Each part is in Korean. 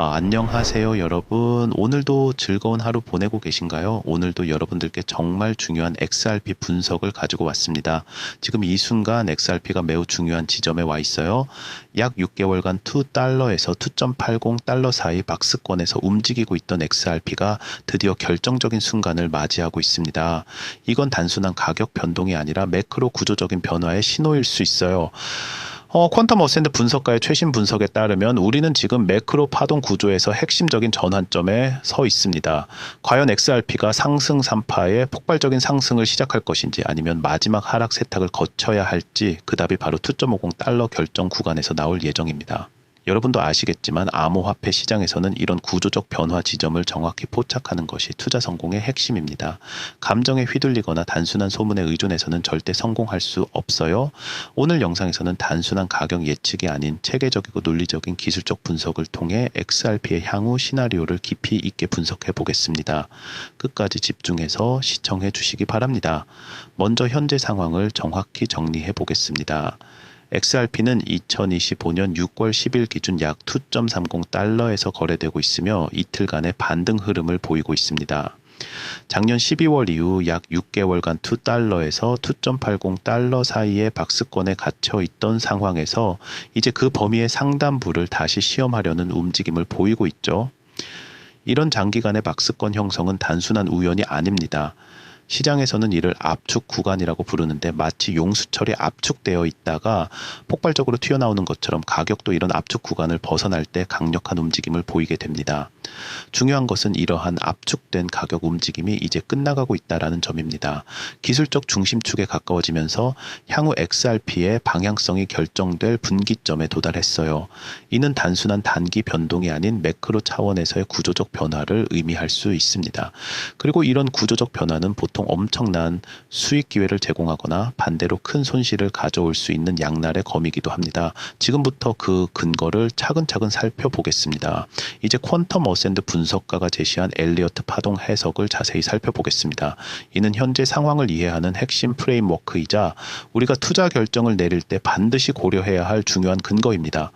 안녕하세요, 여러분. 오늘도 즐거운 하루 보내고 계신가요? 오늘도 여러분들께 정말 중요한 XRP 분석을 가지고 왔습니다. 지금 이 순간 XRP가 매우 중요한 지점에 와 있어요. 약 6개월간 2달러에서 2.80달러 사이 박스권에서 움직이고 있던 XRP가 드디어 결정적인 순간을 맞이하고 있습니다. 이건 단순한 가격 변동이 아니라 매크로 구조적인 변화의 신호일 수 있어요. 퀀텀 어센드 분석가의 최신 분석에 따르면 우리는 지금 매크로 파동 구조에서 핵심적인 전환점에 서 있습니다. 과연 XRP가 상승 3파의 폭발적인 상승을 시작할 것인지 아니면 마지막 하락 세탁을 거쳐야 할지 그 답이 바로 2.50달러 결정 구간에서 나올 예정입니다. 여러분도 아시겠지만 암호화폐 시장에서는 이런 구조적 변화 지점을 정확히 포착하는 것이 투자 성공의 핵심입니다. 감정에 휘둘리거나 단순한 소문에 의존해서는 절대 성공할 수 없어요. 오늘 영상에서는 단순한 가격 예측이 아닌 체계적이고 논리적인 기술적 분석을 통해 XRP의 향후 시나리오를 깊이 있게 분석해 보겠습니다. 끝까지 집중해서 시청해 주시기 바랍니다. 먼저 현재 상황을 정확히 정리해 보겠습니다. XRP는 2025년 6월 10일 기준 약 2.30달러에서 거래되고 있으며 이틀간의 반등 흐름을 보이고 있습니다. 작년 12월 이후 약 6개월간 2달러에서 2.80달러 사이의 박스권에 갇혀 있던 상황에서 이제 그 범위의 상단부를 다시 시험하려는 움직임을 보이고 있죠. 이런 장기간의 박스권 형성은 단순한 우연이 아닙니다. 시장에서는 이를 압축 구간이라고 부르는데 마치 용수철이 압축되어 있다가 폭발적으로 튀어나오는 것처럼 가격도 이런 압축 구간을 벗어날 때 강력한 움직임을 보이게 됩니다. 중요한 것은 이러한 압축된 가격 움직임이 이제 끝나가고 있다는 점입니다. 기술적 중심축에 가까워지면서 향후 XRP의 방향성이 결정될 분기점에 도달했어요. 이는 단순한 단기 변동이 아닌 매크로 차원에서의 구조적 변화를 의미할 수 있습니다. 그리고 이런 구조적 변화는 보통 엄청난 수익 기회를 제공하거나 반대로 큰 손실을 가져올 수 있는 양날의 검이기도 합니다. 지금부터 그 근거를 차근차근 살펴보겠습니다. 이제 퀀텀 어센드 분석가가 제시한 엘리어트 파동 해석을 자세히 살펴보겠습니다. 이는 현재 상황을 이해하는 핵심 프레임워크이자 우리가 투자 결정을 내릴 때 반드시 고려해야 할 중요한 근거입니다.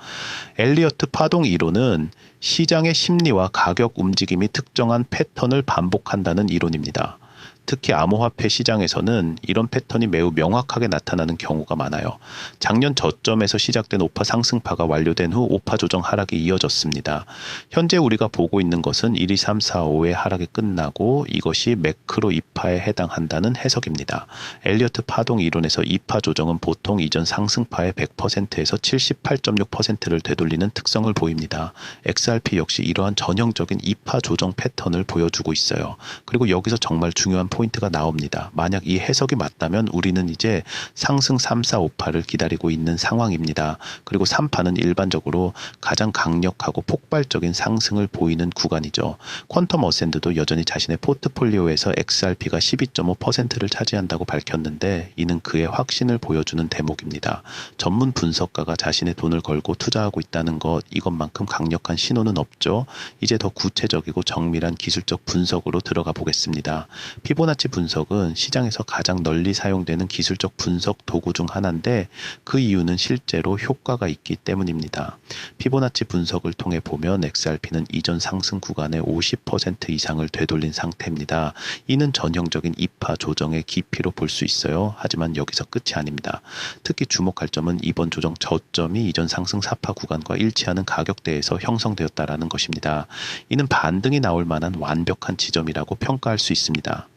엘리어트 파동 이론은 시장의 심리와 가격 움직임이 특정한 패턴을 반복한다는 이론입니다. 특히 암호화폐 시장에서는 이런 패턴이 매우 명확하게 나타나는 경우가 많아요. 작년 저점에서 시작된 5파 상승파가 완료된 후 5파 조정 하락이 이어졌습니다. 현재 우리가 보고 있는 것은 1, 2, 3, 4, 5의 하락이 끝나고 이것이 매크로 2파에 해당한다는 해석입니다. 엘리어트 파동 이론에서 2파 조정은 보통 이전 상승파의 100%에서 78.6%를 되돌리는 특성을 보입니다. XRP 역시 이러한 전형적인 2파 조정 패턴을 보여주고 있어요. 그리고 여기서 정말 중요한 포인트가 나옵니다. 만약 이 해석이 맞다면 우리는 이제 상승 3, 4, 5파를 기다리고 있는 상황입니다. 그리고 3파는 일반적으로 가장 강력하고 폭발적인 상승을 보이는 구간이죠. 퀀텀 어센드도 여전히 자신의 포트폴리오에서 XRP가 12.5%를 차지한다고 밝혔는데 이는 그의 확신을 보여주는 대목입니다. 전문 분석가가 자신의 돈을 걸고 투자하고 있다는 것, 이것만큼 강력한 신호는 없죠. 이제 더 구체적이고 정밀한 기술적 분석으로 들어가 보겠습니다. 피보나치 분석은 시장에서 가장 널리 사용되는 기술적 분석 도구 중 하나인데 그 이유는 실제로 효과가 있기 때문입니다. 피보나치 분석을 통해 보면 XRP는 이전 상승 구간의 50% 이상을 되돌린 상태입니다. 이는 전형적인 2파 조정의 깊이로 볼 수 있어요. 하지만 여기서 끝이 아닙니다. 특히 주목할 점은 이번 조정 저점이 이전 상승 4파 구간과 일치하는 가격대에서 형성되었다는 것입니다. 이는 반등이 나올 만한 완벽한 지점이라고 평가할 수 있습니다.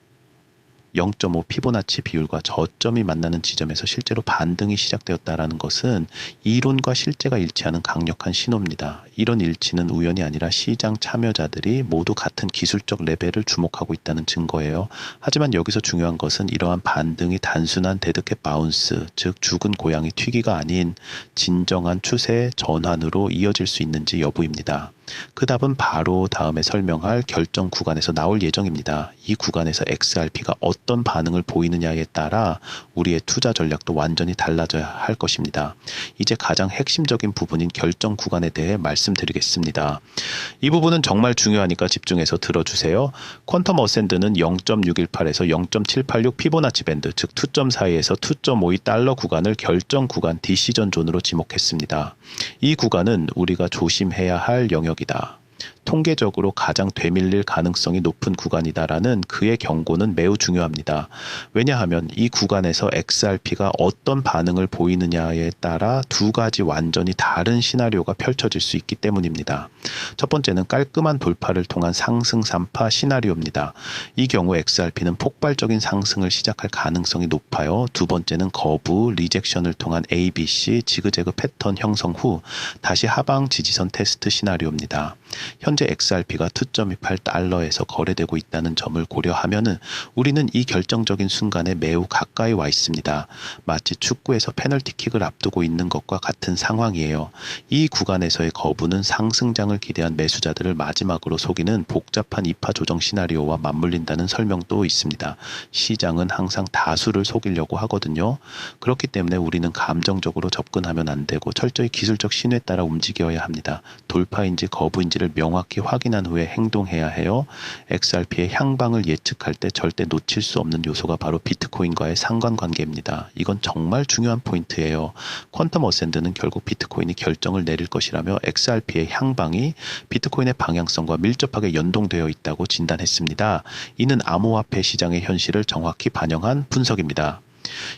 0.5 피보나치 비율과 저점이 만나는 지점에서 실제로 반등이 시작되었다는 것은 이론과 실제가 일치하는 강력한 신호입니다. 이런 일치는 우연이 아니라 시장 참여자들이 모두 같은 기술적 레벨을 주목하고 있다는 증거예요. 하지만 여기서 중요한 것은 이러한 반등이 단순한 데드캣 바운스, 즉 죽은 고양이 튀기가 아닌 진정한 추세 전환으로 이어질 수 있는지 여부입니다. 그 답은 바로 다음에 설명할 결정 구간에서 나올 예정입니다. 이 구간에서 XRP가 어떤 반응을 보이느냐에 따라 우리의 투자 전략도 완전히 달라져야 할 것입니다. 이제 가장 핵심적인 부분인 결정 구간에 대해 말씀드리겠습니다. 이 부분은 정말 중요하니까 집중해서 들어주세요. 퀀텀 어센드는 0.618에서 0.786 피보나치 밴드, 즉 2.42에서 2.52달러 구간을 결정 구간 디시전 존으로 지목했습니다. 이 구간은 우리가 조심해야 할 영역이다. 통계적으로 가장 되밀릴 가능성이 높은 구간이다라는 그의 경고는 매우 중요합니다. 왜냐하면 이 구간에서 XRP가 어떤 반응을 보이느냐에 따라 두 가지 완전히 다른 시나리오가 펼쳐질 수 있기 때문입니다. 첫 번째는 깔끔한 돌파를 통한 상승 3파 시나리오입니다. 이 경우 XRP는 폭발적인 상승을 시작할 가능성이 높아요. 두 번째는 거부, 리젝션을 통한 ABC, 지그재그 패턴 형성 후 다시 하방 지지선 테스트 시나리오입니다. 현재 XRP가 2.28달러에서 거래되고 있다는 점을 고려하면은 우리는 이 결정적인 순간에 매우 가까이 와 있습니다. 마치 축구에서 페널티킥을 앞두고 있는 것과 같은 상황이에요. 이 구간에서의 거부는 상승장을 기대한 매수자들을 마지막으로 속이는 복잡한 이파 조정 시나리오와 맞물린다는 설명도 있습니다. 시장은 항상 다수를 속이려고 하거든요. 그렇기 때문에 우리는 감정적으로 접근하면 안 되고 철저히 기술적 신호에 따라 움직여야 합니다. 돌파인지 거부인지를 명확히 확인한 후에 행동해야 해요. XRP의 향방을 예측할 때 절대 놓칠 수 없는 요소가 바로 비트코인과의 상관관계입니다. 이건 정말 중요한 포인트예요. 퀀텀 어센드는 결국 비트코인이 결정을 내릴 것이라며 XRP의 향방이 비트코인의 방향성과 밀접하게 연동되어 있다고 진단했습니다. 이는 암호화폐 시장의 현실을 정확히 반영한 분석입니다.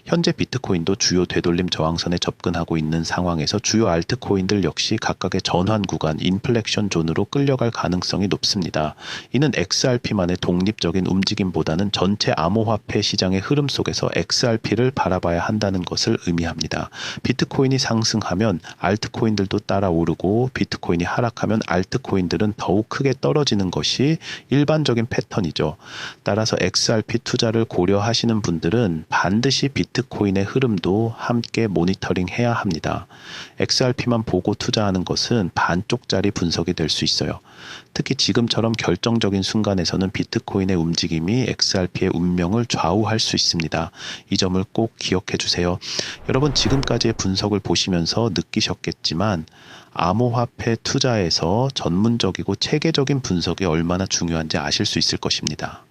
현재 비트코인도 주요 되돌림 저항선에 접근하고 있는 상황에서 주요 알트코인들 역시 각각의 전환 구간, 인플렉션 존으로 끌려갈 가능성이 높습니다. 이는 XRP만의 독립적인 움직임보다는 전체 암호화폐 시장의 흐름 속에서 XRP를 바라봐야 한다는 것을 의미합니다. 비트코인이 상승하면 알트코인들도 따라 오르고 비트코인이 하락하면 알트코인들은 더욱 크게 떨어지는 것이 일반적인 패턴이죠. 따라서 XRP 투자를 고려하시는 분들은 반드시 비트코인의 흐름도 함께 모니터링해야 합니다. XRP만 보고 투자하는 것은 반쪽짜리 분석이 될 수 있어요. 특히 지금처럼 결정적인 순간에서는 비트코인의 움직임이 XRP의 운명을 좌우할 수 있습니다. 이 점을 꼭 기억해 주세요. 여러분 지금까지의 분석을 보시면서 느끼셨겠지만 암호화폐 투자에서 전문적이고 체계적인 분석이 얼마나 중요한지 아실 수 있을 것입니다.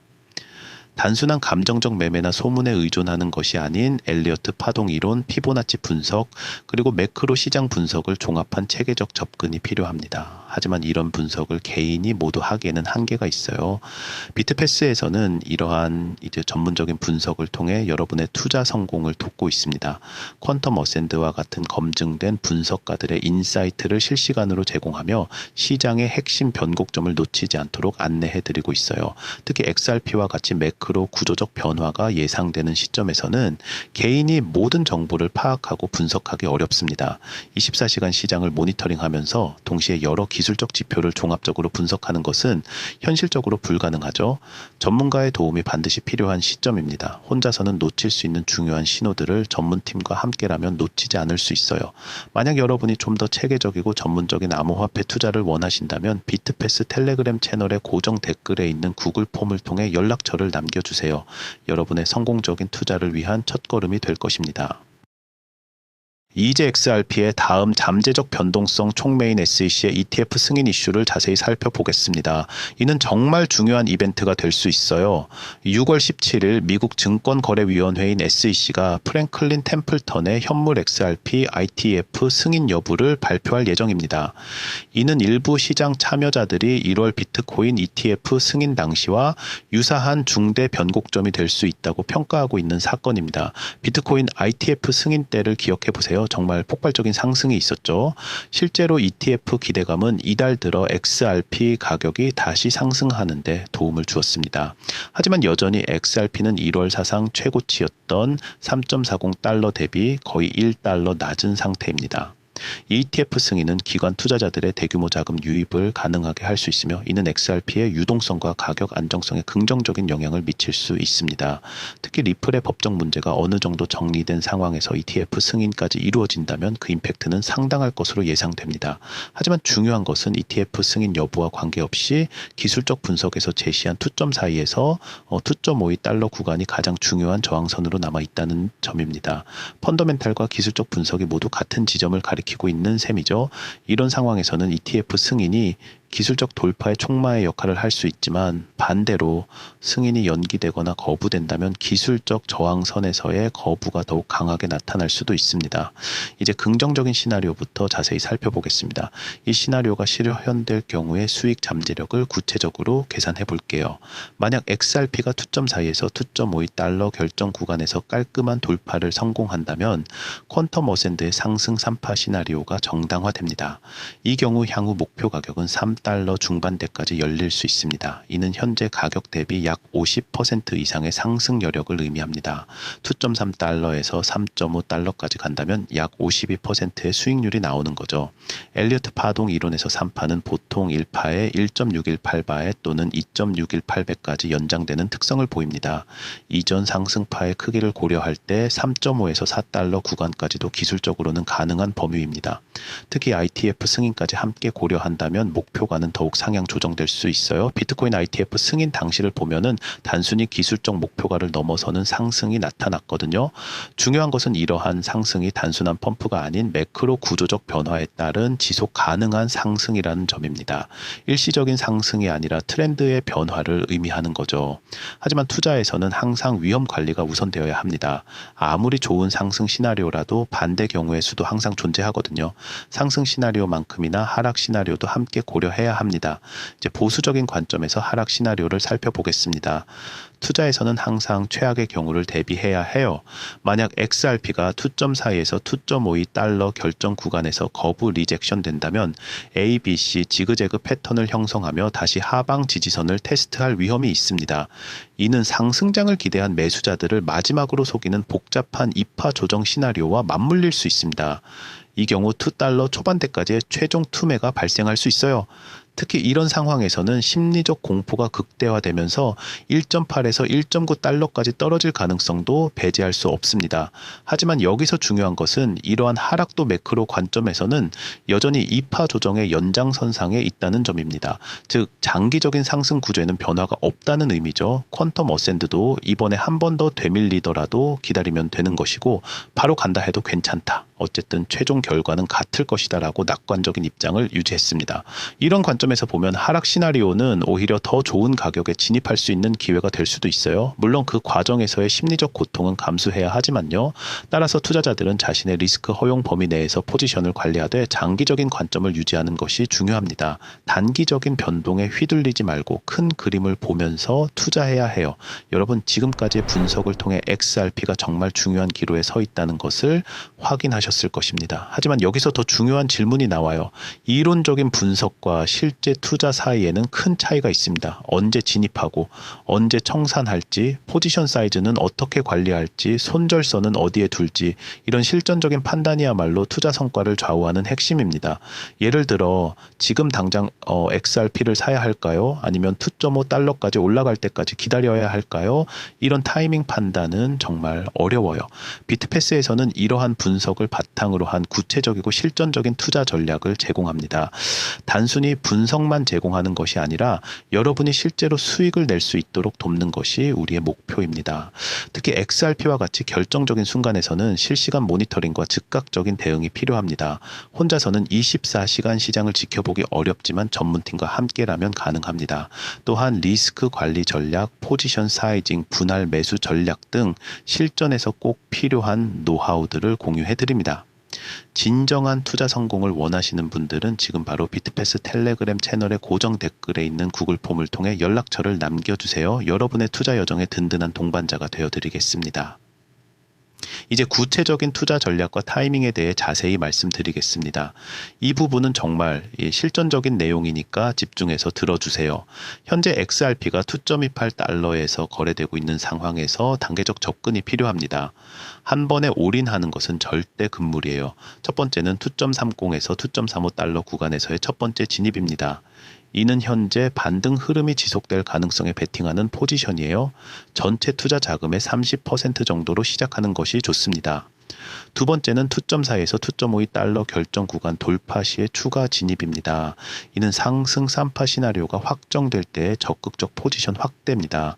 단순한 감정적 매매나 소문에 의존하는 것이 아닌 엘리어트 파동 이론, 피보나치 분석, 그리고 매크로 시장 분석을 종합한 체계적 접근이 필요합니다. 하지만 이런 분석을 개인이 모두 하기에는 한계가 있어요. 비트패스에서는 이러한 전문적인 분석을 통해 여러분의 투자 성공을 돕고 있습니다. 퀀텀 어센드와 같은 검증된 분석가들의 인사이트를 실시간으로 제공하며 시장의 핵심 변곡점을 놓치지 않도록 안내해드리고 있어요. 특히 XRP와 같이 매크로 구조적 변화가 예상되는 시점에서는 개인이 모든 정보를 파악하고 분석하기 어렵습니다. 24시간 시장을 모니터링하면서 동시에 여러 기술적 지표를 종합적으로 분석하는 것은 현실적으로 불가능하죠. 전문가의 도움이 반드시 필요한 시점입니다. 혼자서는 놓칠 수 있는 중요한 신호들을 전문팀과 함께라면 놓치지 않을 수 있어요. 만약 여러분이 좀 더 체계적이고 전문적인 암호화폐 투자를 원하신다면 비트패스 텔레그램 채널의 고정 댓글에 있는 구글 폼을 통해 연락처를 남겨주세요. 여러분의 성공적인 투자를 위한 첫걸음이 될 것입니다. 이제 XRP의 다음 잠재적 변동성 총메인 SEC의 ETF 승인 이슈를 자세히 살펴보겠습니다. 이는 정말 중요한 이벤트가 될 수 있어요. 6월 17일 미국 증권거래위원회인 SEC가 프랭클린 템플턴의 현물 XRP ITF 승인 여부를 발표할 예정입니다. 이는 일부 시장 참여자들이 1월 비트코인 ETF 승인 당시와 유사한 중대 변곡점이 될 수 있다고 평가하고 있는 사건입니다. 비트코인 ITF 승인 때를 기억해 보세요. 정말 폭발적인 상승이 있었죠. 실제로 ETF 기대감은 이달 들어 XRP 가격이 다시 상승하는 데 도움을 주었습니다. 하지만 여전히 XRP는 1월 사상 최고치였던 3.40달러 대비 거의 1달러 낮은 상태입니다. ETF 승인은 기관 투자자들의 대규모 자금 유입을 가능하게 할 수 있으며 이는 XRP의 유동성과 가격 안정성에 긍정적인 영향을 미칠 수 있습니다. 특히 리플의 법적 문제가 어느 정도 정리된 상황에서 ETF 승인까지 이루어진다면 그 임팩트는 상당할 것으로 예상됩니다. 하지만 중요한 것은 ETF 승인 여부와 관계없이 기술적 분석에서 제시한 투점 사이에서 2.52달러 구간이 가장 중요한 저항선으로 남아있다는 점입니다. 펀더멘탈과 기술적 분석이 모두 같은 지점을 가리키고 있는 셈이죠. 이런 상황에서는 ETF 승인이 기술적 돌파의 촉마의 역할을 할 수 있지만 반대로 승인이 연기되거나 거부된다면 기술적 저항선에서의 거부가 더욱 강하게 나타날 수도 있습니다. 이제 긍정적인 시나리오부터 자세히 살펴보겠습니다. 이 시나리오가 실현될 경우에 수익 잠재력을 구체적으로 계산해 볼게요. 만약 XRP가 투점 사이에서 2.52달러 결정 구간에서 깔끔한 돌파를 성공한다면 퀀텀 어센드의 상승 3파 시나리오가 정당화됩니다. 이 경우 향후 목표 가격은 3달러 중반대까지 열릴 수 있습니다. 이는 현재 가격 대비 약 50% 이상의 상승 여력을 의미합니다. 2.3달러에서 3.5달러까지 간다면 약 52%의 수익률이 나오는 거죠. 엘리어트 파동 이론에서 3파는 보통 1파에 1.618배 또는 2.618배까지 연장되는 특성을 보입니다. 이전 상승파의 크기를 고려할 때 3.5에서 4달러 구간까지도 기술적으로는 가능한 범위입니다. 특히 ITF 승인까지 함께 고려한다면 목표가는 더욱 상향 조정될 수 있어요. 비트코인 ITF 승인 당시를 보면은 단순히 기술적 목표가를 넘어서는 상승이 나타났거든요. 중요한 것은 이러한 상승이 단순한 펌프가 아닌 매크로 구조적 변화에 따른 지속 가능한 상승이라는 점입니다. 일시적인 상승이 아니라 트렌드의 변화를 의미하는 거죠. 하지만 투자에서는 항상 위험 관리가 우선되어야 합니다. 아무리 좋은 상승 시나리오라도 반대 경우의 수도 항상 존재하거든요. 상승 시나리오만큼이나 하락 시나리오도 함께 고려해야 합니다. 이제 보수적인 관점에서 하락 시나리오를 살펴보겠습니다. 투자에서는 항상 최악의 경우를 대비해야 해요. 만약 XRP가 2.4에서 2.52달러 결정 구간에서 거부 리젝션 된다면 A, B, C 지그재그 패턴을 형성하며 다시 하방 지지선을 테스트할 위험이 있습니다. 이는 상승장을 기대한 매수자들을 마지막으로 속이는 복잡한 이파 조정 시나리오와 맞물릴 수 있습니다. 이 경우 2달러 초반대까지의 최종 투매가 발생할 수 있어요. 특히 이런 상황에서는 심리적 공포가 극대화되면서 1.8에서 1.9달러까지 떨어질 가능성도 배제할 수 없습니다. 하지만 여기서 중요한 것은 이러한 하락도 매크로 관점에서는 여전히 이파 조정의 연장선상에 있다는 점입니다. 즉 장기적인 상승 구조에는 변화가 없다는 의미죠. 퀀텀 어센드도 이번에 한 번 더 되밀리더라도 기다리면 되는 것이고 바로 간다 해도 괜찮다. 어쨌든 최종 결과는 같을 것이다 라고 낙관적인 입장을 유지했습니다. 이런 관점에서 보면 하락 시나리오는 오히려 더 좋은 가격에 진입할 수 있는 기회가 될 수도 있어요. 물론 그 과정에서의 심리적 고통은 감수해야 하지만요. 따라서 투자자들은 자신의 리스크 허용 범위 내에서 포지션을 관리하되 장기적인 관점을 유지하는 것이 중요합니다. 단기적인 변동에 휘둘리지 말고 큰 그림을 보면서 투자해야 해요. 여러분 지금까지의 분석을 통해 XRP가 정말 중요한 기로에 서 있다는 것을 확인하셨을 것입니다. 하지만 여기서 더 중요한 질문이 나와요. 이론적인 분석과 실제 투자 사이에는 큰 차이가 있습니다. 언제 진입하고 언제 청산할지, 포지션 사이즈는 어떻게 관리할지, 손절선은 어디에 둘지 이런 실전적인 판단이야말로 투자 성과를 좌우하는 핵심입니다. 예를 들어 지금 당장 XRP를 사야 할까요? 아니면 2.5달러까지 올라갈 때까지 기다려야 할까요? 이런 타이밍 판단은 정말 어려워요. 비트패스에서는 이러한 분석을 바탕으로 한 구체적이고 실전적인 투자 전략을 제공합니다. 단순히 분석만 제공하는 것이 아니라 여러분이 실제로 수익을 낼 수 있도록 돕는 것이 우리의 목표입니다. 특히 XRP와 같이 결정적인 순간에서는 실시간 모니터링과 즉각적인 대응이 필요합니다. 혼자서는 24시간 시장을 지켜보기 어렵지만 전문팀과 함께라면 가능합니다. 또한 리스크 관리 전략, 포지션 사이징, 분할 매수 전략 등 실전에서 꼭 필요한 노하우들을 공유해드립니다. 진정한 투자 성공을 원하시는 분들은 지금 바로 비트패스 텔레그램 채널의 고정 댓글에 있는 구글 폼을 통해 연락처를 남겨주세요. 여러분의 투자 여정의 든든한 동반자가 되어드리겠습니다. 이제 구체적인 투자 전략과 타이밍에 대해 자세히 말씀드리겠습니다. 이 부분은 정말 실전적인 내용이니까 집중해서 들어주세요. 현재 XRP가 2.28달러에서 거래되고 있는 상황에서 단계적 접근이 필요합니다. 한 번에 올인하는 것은 절대 금물이에요. 첫 번째는 2.30에서 2.35달러 구간에서의 첫 번째 진입입니다. 이는 현재 반등 흐름이 지속될 가능성에 베팅하는 포지션이에요. 전체 투자 자금의 30% 정도로 시작하는 것이 좋습니다. 두 번째는 투점 사이에서 2.52달러 결정 구간 돌파 시의 추가 진입입니다. 이는 상승 3파 시나리오가 확정될 때 적극적 포지션 확대입니다.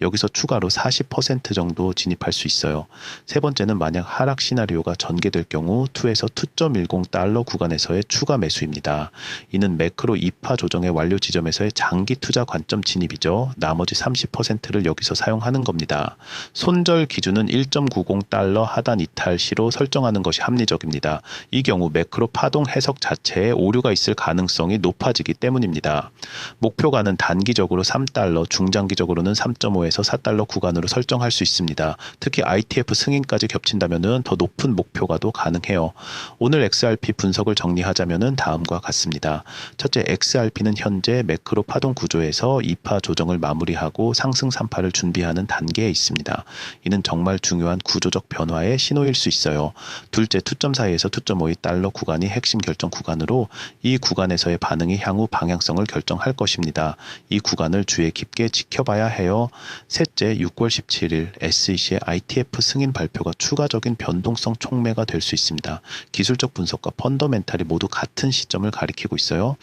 여기서 추가로 40% 정도 진입할 수 있어요. 세 번째는 만약 하락 시나리오가 전개될 경우 2에서 2.10달러 구간에서의 추가 매수입니다. 이는 매크로 2파 조정의 완료 지점에서의 장기 투자 관점 진입이죠. 나머지 30%를 여기서 사용하는 겁니다. 손절 기준은 1.90달러 하단 이탈 시로 설정하는 것이 합리적입니다. 이 경우 매크로 파동 해석 자체에 오류가 있을 가능성이 높아지기 때문입니다. 목표가는 단기적으로 3달러, 중장기적으로는 3.5에서 4달러 구간으로 설정할 수 있습니다. 특히 ITF 승인까지 겹친다면 더 높은 목표가도 가능해요. 오늘 XRP 분석을 정리하자면 다음과 같습니다. 첫째, XRP는 현재 매크로 파동 구조에서 2파 조정을 마무리하고 상승 3파를 준비하는 단계에 있습니다. 이는 정말 중요한 구조적 변화의 신호일 수 있어요. 둘째, 투점 사이에서 2.52달러 구간이 핵심 결정 구간으로 이 구간에서의 반응이 향후 방향성을 결정할 것입니다. 이 구간을 주의 깊게 지켜봐야 해요. 셋째, 6월 17일 SEC의 ITF 승인 발표가 추가적인 변동성 촉매가 될 수 있습니다. 기술적 분석과 펀더멘탈이 모두 같은 시점을 가리키고 있어요.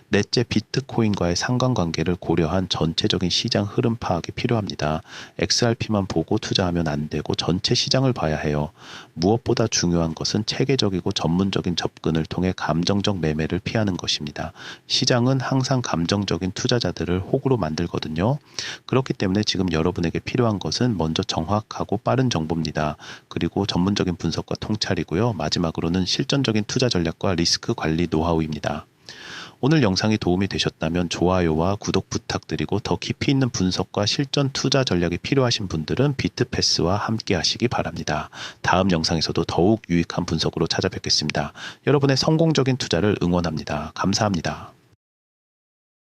넷째, 비트코인과의 상관관계를 고려한 전체적인 시장 흐름 파악이 필요합니다. XRP만 보고 투자하면 안 되고 전체 시장을 봐야 해요. 무엇보다 중요한 것은 체계적이고 전문적인 접근을 통해 감정적 매매를 피하는 것입니다. 시장은 항상 감정적인 투자자들을 호구로 만들거든요. 그렇기 때문에 지금 여러분에게 필요한 것은 먼저 정확하고 빠른 정보입니다. 그리고 전문적인 분석과 통찰이고요. 마지막으로는 실전적인 투자 전략과 리스크 관리 노하우입니다. 오늘 영상이 도움이 되셨다면 좋아요와 구독 부탁드리고 더 깊이 있는 분석과 실전 투자 전략이 필요하신 분들은 비트패스와 함께 하시기 바랍니다. 다음 영상에서도 더욱 유익한 분석으로 찾아뵙겠습니다. 여러분의 성공적인 투자를 응원합니다. 감사합니다.